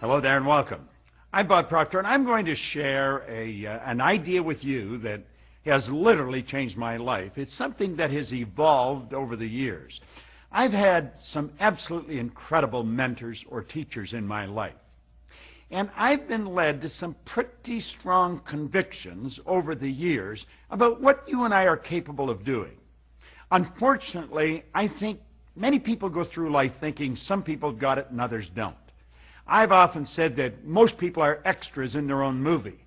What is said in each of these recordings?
Hello there and welcome. I'm Bob Proctor, and I'm going to share an idea with you that has literally changed my life. It's something that has evolved over the years. I've had some absolutely incredible mentors or teachers in my life, and I've been led to some pretty strong convictions over the years about what you and I are capable of doing. Unfortunately, I think many people go through life thinking some people got it and others don't. I've often said that most people are extras in their own movie.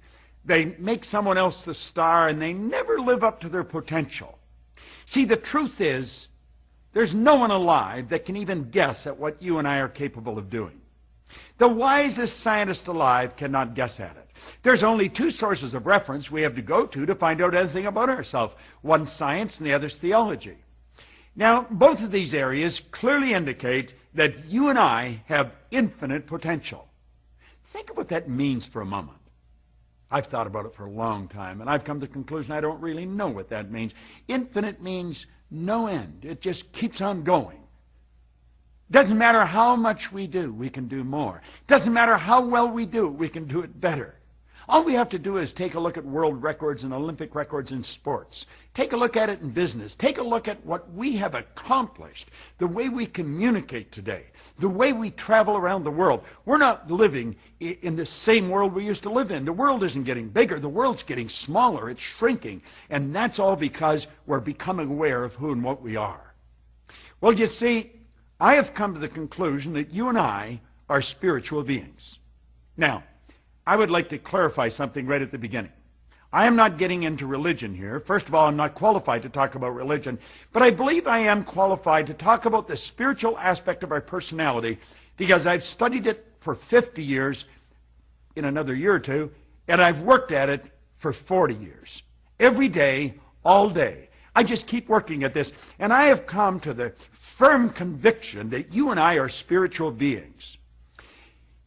They make someone else the star, and they never live up to their potential. See, the truth is, there's no one alive that can even guess at what you and I are capable of doing. The wisest scientist alive cannot guess at it. There's only two sources of reference we have to go to find out anything about ourselves. One's science and the other's theology. Now, both of these areas clearly indicate that you and I have infinite potential. Think of what that means for a moment. I've thought about it for a long time, and I've come to the conclusion I don't really know what that means. Infinite means no end. It just keeps on going. Doesn't matter how much we do, we can do more. Doesn't matter how well we do, we can do it better. All we have to do is take a look at world records and Olympic records in sports. Take a look at it in business. Take a look at what we have accomplished, the way we communicate today, the way we travel around the world. We're not living in the same world we used to live in. The world isn't getting bigger. The world's getting smaller. It's shrinking. And that's all because we're becoming aware of who and what we are. Well, you see, I have come to the conclusion that you and I are spiritual beings. Now, I would like to clarify something right at the beginning. I am not getting into religion here. First of all, I'm not qualified to talk about religion, but I believe I am qualified to talk about the spiritual aspect of our personality because I've studied it for 50 years, in another year or two, and I've worked at it for 40 years. Every day, all day. I just keep working at this, and I have come to the firm conviction that you and I are spiritual beings.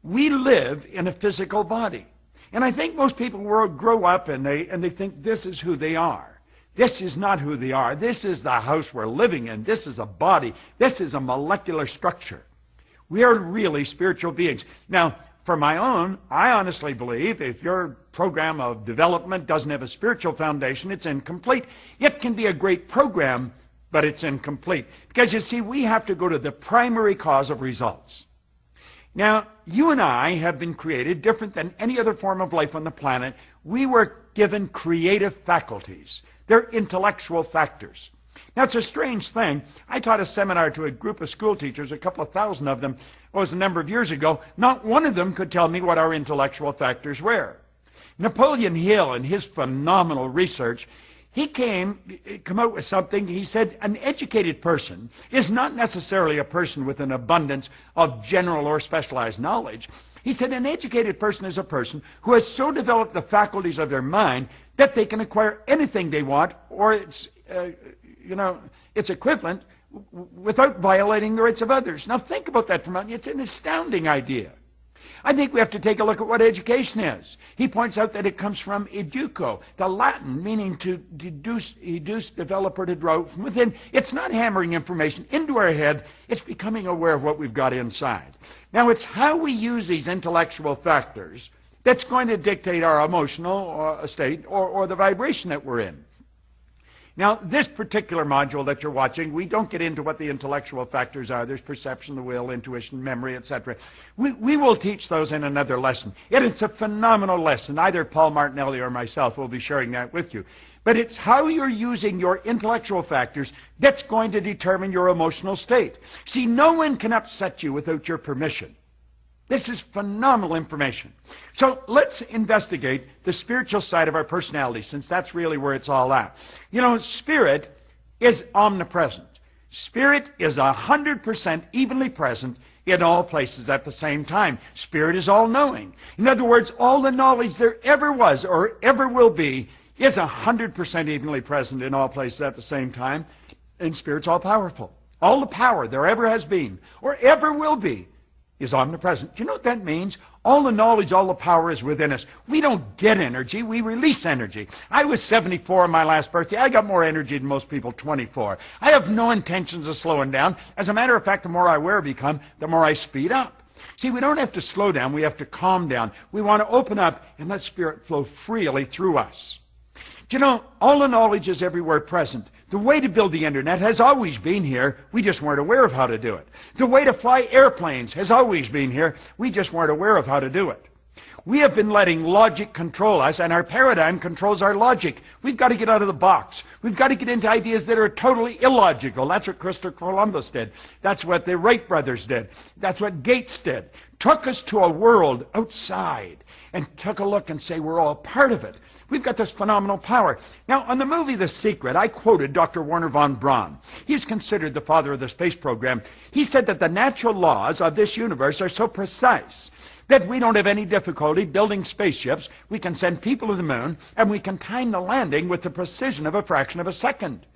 We live in a physical body. And I think most people grow up and they think this is who they are. This is not who they are. This is the house we're living in. This is a body. This is a molecular structure. We are really spiritual beings. Now, for my own, I honestly believe if your program of development doesn't have a spiritual foundation, it's incomplete. It can be a great program, but it's incomplete. Because you see, we have to go to the primary cause of results. Now, you and I have been created different than any other form of life on the planet. We were given creative faculties. They're intellectual factors. Now, it's a strange thing. I taught a seminar to a group of school teachers, a couple of thousand of them. It was a number of years ago. Not one of them could tell me what our intellectual factors were. Napoleon Hill, in his phenomenal research, he come out with something. He said an educated person is not necessarily a person with an abundance of general or specialized knowledge. He said an educated person is a person who has so developed the faculties of their mind that they can acquire anything they want, or its equivalent, without violating the rights of others. Now think about that for a moment. It's an astounding idea. I think we have to take a look at what education is. He points out that it comes from educo, the Latin meaning to deduce, develop, or to draw from within. It's not hammering information into our head. It's becoming aware of what we've got inside. Now, it's how we use these intellectual factors that's going to dictate our emotional state or the vibration that we're in. Now, this particular module that you're watching, we don't get into what the intellectual factors are. There's perception, the will, intuition, memory, etc. We will teach those in another lesson. And it's a phenomenal lesson. Either Paul Martinelli or myself will be sharing that with you. But it's how you're using your intellectual factors that's going to determine your emotional state. See, no one can upset you without your permission. This is phenomenal information. So let's investigate the spiritual side of our personality, since that's really where it's all at. You know, spirit is omnipresent. Spirit is 100% evenly present in all places at the same time. Spirit is all-knowing. In other words, all the knowledge there ever was or ever will be is 100% evenly present in all places at the same time. And Spirit's all-powerful. All the power there ever has been or ever will be is omnipresent. Do you know what that means? All the knowledge, all the power is within us. We don't get energy, we release energy. I was 74 on my last birthday. I got more energy than most people 24. I have no intentions of slowing down. As a matter of fact, the more I wear become, the more I speed up. See, we don't have to slow down. We have to calm down. We want to open up and let Spirit flow freely through us. Do you know, all the knowledge is everywhere present. The way to build the internet has always been here. We just weren't aware of how to do it. The way to fly airplanes has always been here. We just weren't aware of how to do it. We have been letting logic control us, and our paradigm controls our logic. We've got to get out of the box. We've got to get into ideas that are totally illogical. That's what Christopher Columbus did. That's what the Wright brothers did. That's what Gates did. Took us to a world outside and took a look and say we're all part of it. We've got this phenomenal power. Now, on the movie The Secret, I quoted Dr. Wernher von Braun. He's considered the father of the space program. He said that the natural laws of this universe are so precise that we don't have any difficulty building spaceships. We can send people to the moon, and we can time the landing with the precision of a fraction of a second.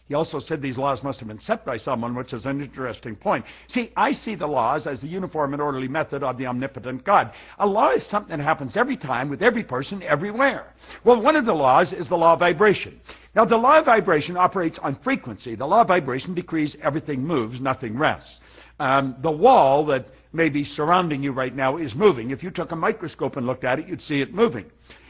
He also said these laws must have been set by someone, which is an interesting point. See, I see the laws as the uniform and orderly method of the omnipotent God. A law is something that happens every time with every person everywhere. Well, one of the laws is the law of vibration. Now, the law of vibration operates on frequency. The law of vibration decrees everything moves, nothing rests. The wall that may be surrounding you right now is moving. If you took a microscope and looked at it, you'd see it moving.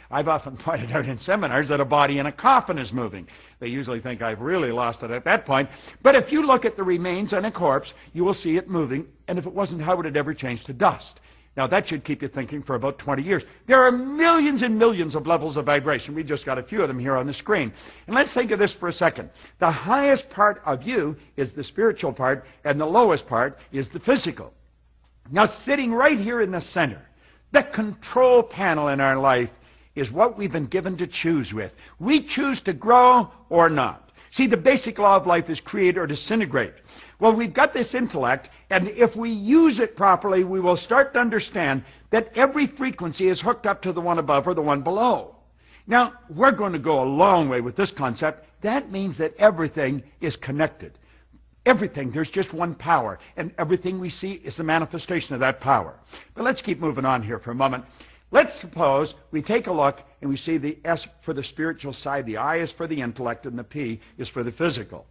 I've often pointed out in seminars that a body in a coffin is moving. They usually think I've really lost it at that point. But if you look at the remains on a corpse, you will see it moving. And if it wasn't, how would it ever change to dust? Now, that should keep you thinking for about 20 years. There are millions and millions of levels of vibration. We just got a few of them here on the screen. And let's think of this for a second. The highest part of you is the spiritual part, and the lowest part is the physical. Now, sitting right here in the center, the control panel in our life is what we've been given to choose with. We choose to grow or not. See, the basic law of life is create or disintegrate. Well, we've got this intellect, and if we use it properly, we will start to understand that every frequency is hooked up to the one above or the one below. Now, we're going to go a long way with this concept. That means that everything is connected. Everything, there's just one power, and everything we see is the manifestation of that power. But let's keep moving on here for a moment. Let's suppose we take a look and we see the S for the spiritual side, the I is for the intellect, and the P is for the physical.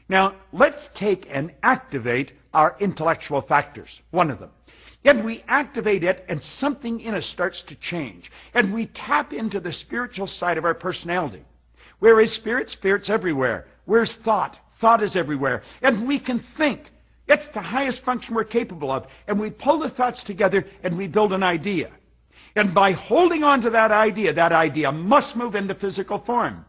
Now, let's take and activate our intellectual factors, one of them. And we activate it, and something in us starts to change. And we tap into the spiritual side of our personality. Where is spirit? Spirit's everywhere. Where's thought? Thought is everywhere. And we can think. It's the highest function we're capable of. And we pull the thoughts together, and we build an idea. And by holding on to that idea must move into physical form.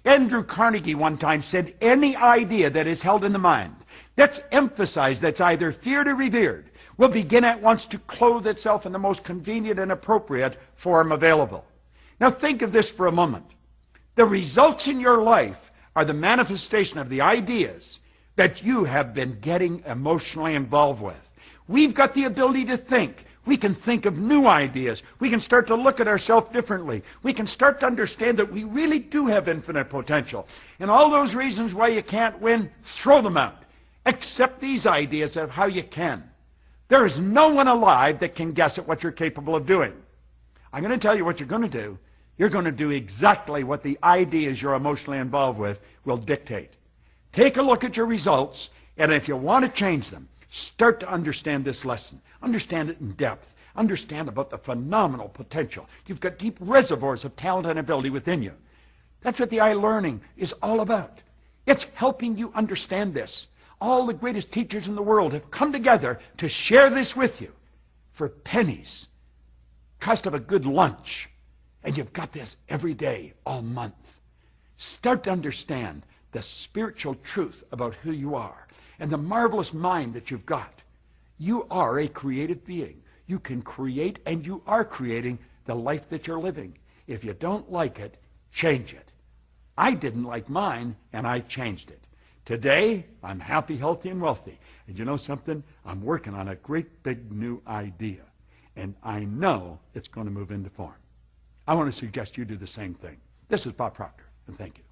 Andrew Carnegie one time said, any idea that is held in the mind, that's emphasized, that's either feared or revered, will begin at once to clothe itself in the most convenient and appropriate form available. Now think of this for a moment. The results in your life are the manifestation of the ideas that you have been getting emotionally involved with. We've got the ability to think. We can think of new ideas. We can start to look at ourselves differently. We can start to understand that we really do have infinite potential. And all those reasons why you can't win, throw them out. Accept these ideas of how you can. There is no one alive that can guess at what you're capable of doing. I'm going to tell you what you're going to do. You're going to do exactly what the ideas you're emotionally involved with will dictate. Take a look at your results, and if you want to change them, start to understand this lesson. Understand it in depth. Understand about the phenomenal potential. You've got deep reservoirs of talent and ability within you. That's what the iLearning is all about. It's helping you understand this. All the greatest teachers in the world have come together to share this with you for pennies. Cost of a good lunch. And you've got this every day, all month. Start to understand the spiritual truth about who you are and the marvelous mind that you've got. You are a creative being. You can create, and you are creating the life that you're living. If you don't like it, change it. I didn't like mine, and I changed it. Today, I'm happy, healthy, and wealthy. And you know something? I'm working on a great big new idea. And I know it's going to move into form. I want to suggest you do the same thing. This is Bob Proctor, and thank you.